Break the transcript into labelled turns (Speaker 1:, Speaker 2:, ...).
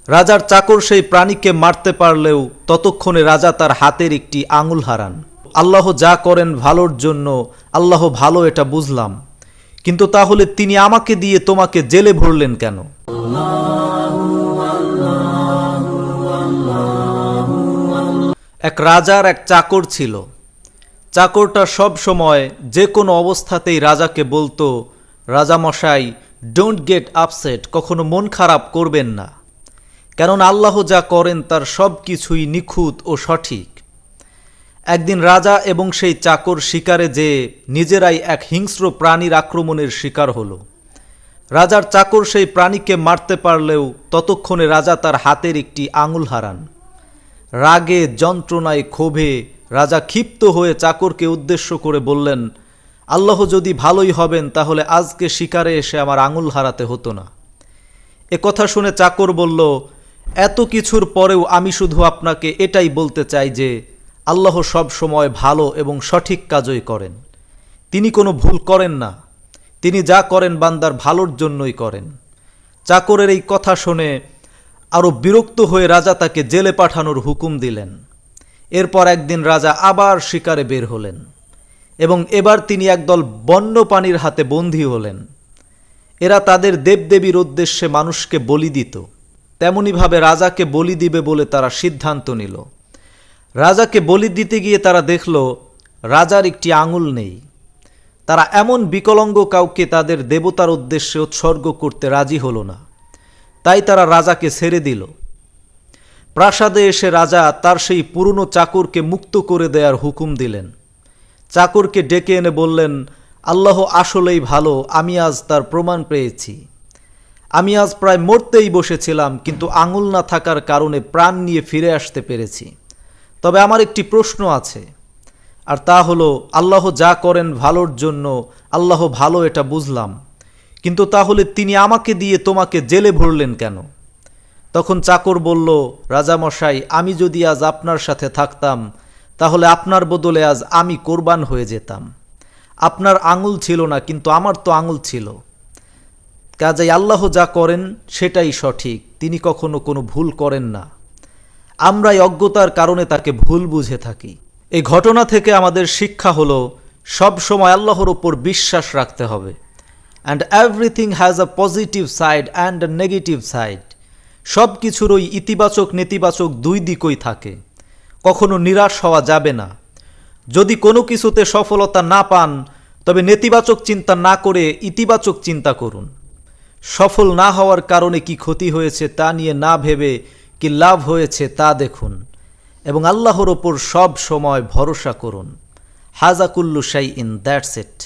Speaker 1: রাজার চাকর সেই প্রাণীকে মারতে পারলেও ততক্ষণে রাজা তার হাতের একটি আঙুল হারান। আল্লাহ যা করেন ভালোর জন্য, আল্লাহ ভালো এটা বুঝলাম, কিন্তু তাহলে তিনি আমাকে দিয়ে তোমাকে জেলে ভরলেন কেন? এক রাজার এক চাকর ছিল। চাকরটা সব সময় যে কোনো অবস্থাতেই রাজাকে বলতো, রাজামশাই, ডোন্ট গেট আপসেট, কখনো মন খারাপ করবেন না, কেননা আল্লাহ যা করেন তার সব কিছুই নিখুঁত ও সঠিক। একদিন রাজা এবং সেই চাকর শিকারে যেয়ে নিজেরাই এক হিংস্র প্রাণীর আক্রমণের শিকার হলো। রাজার চাকর সেই প্রাণীকে মারতে পারলেও ততক্ষণে রাজা তার হাতের একটি আঙুল হারান। রাগে, যন্ত্রণায়, ক্ষোভে রাজা ক্ষিপ্ত হয়ে চাকরকে উদ্দেশ্য করে বললেন, আল্লাহ যদি ভালোই হবেন তাহলে আজকে শিকারে এসে আমার আঙুল হারাতে হতো না। এ কথা শুনে চাকর বলল, এত কিছুর পরেও আমি শুধু আপনাকে এটাই বলতে চাই যে আল্লাহ সব সময় ভালো এবং সঠিক কাজই করেন। তিনি কোনো ভুল করেন না। তিনি যা করেন বান্দার ভালোর জন্যই করেন। চাকরের এই কথা শুনে আরও বিরক্ত হয়ে রাজা তাকে জেলে পাঠানোর হুকুম দিলেন। এরপর একদিন রাজা আবার শিকারে বের হলেন এবং এবার তিনি একদল বন্যপ্রাণীর হাতে বন্দী হলেন। এরা তাদের দেবদেবীর উদ্দেশ্যে মানুষকে বলি দিত। তেমনিভাবে রাজাকে বলি দিবে বলে তারা সিদ্ধান্ত নিল। রাজাকে বলি দিতে গিয়ে তারা দেখল রাজার একটি আঙুল নেই। তারা এমন বিকলাঙ্গ কাউকে তাদের দেবতার উদ্দেশ্যে উৎসর্গ করতে রাজি হলো না। তাই তারা রাজাকে ছেড়ে দিল। প্রাসাদে এসে রাজা তার সেই পুরনো চাকরকে মুক্ত করে দেওয়ার হুকুম দিলেন। চাকরকে ডেকে এনে বললেন, আল্লাহ আসলেই ভালো, আমি আজ তার প্রমাণ পেয়েছি। আমি আজ প্রায় মরতেই বসেছিলাম, কিন্তু আঙুল না থাকার কারণে প্রাণ নিয়ে ফিরে আসতে পেরেছি। তবে আমার একটি প্রশ্ন আছে, আর তা হলো, আল্লাহ যা করেন ভালোর জন্য, আল্লাহ ভালো এটা বুঝলাম, কিন্তু তাহলে তিনি আমাকে দিয়ে তোমাকে জেলে ভরলেন কেন? তখন চাকর বলল, রাজামশাই, আমি যদি আজ আপনার সাথে থাকতাম তাহলে আপনার বদলে আজ আমি কোরবান হয়ে যেতাম। আপনার আঙুল ছিল না, কিন্তু আমার তো আঙুল ছিল। কাজেই আল্লাহ যা করেন সেটাই সঠিক, তিনি কখনো কোনো ভুল করেন না। আমরাই অজ্ঞতার কারণে তাকে ভুল বুঝে থাকি। এই ঘটনা থেকে আমাদের শিক্ষা হলো, সব সময় আল্লাহর উপর বিশ্বাস রাখতে হবে। And everything has a positive side and a negative side. সব কিছুরই ইতিবাচক নেতিবাচক দুই দিকই থাকে। কখনো নিরাশ হওয়া যাবে না। যদি কোনো কিছুতে সফলতা না পান তবে নেতিবাচক চিন্তা না করে ইতিবাচক চিন্তা করুন। সফল না হওয়ার কারণে কি ক্ষতি হয়েছে তা নিয়ে না ভেবে কি লাভ হয়েছে তা দেখুন, এবং আল্লাহর ওপর সব সময় ভরসা করুন। হাজা কুল্লু শাইইন, দ্যাটস ইট।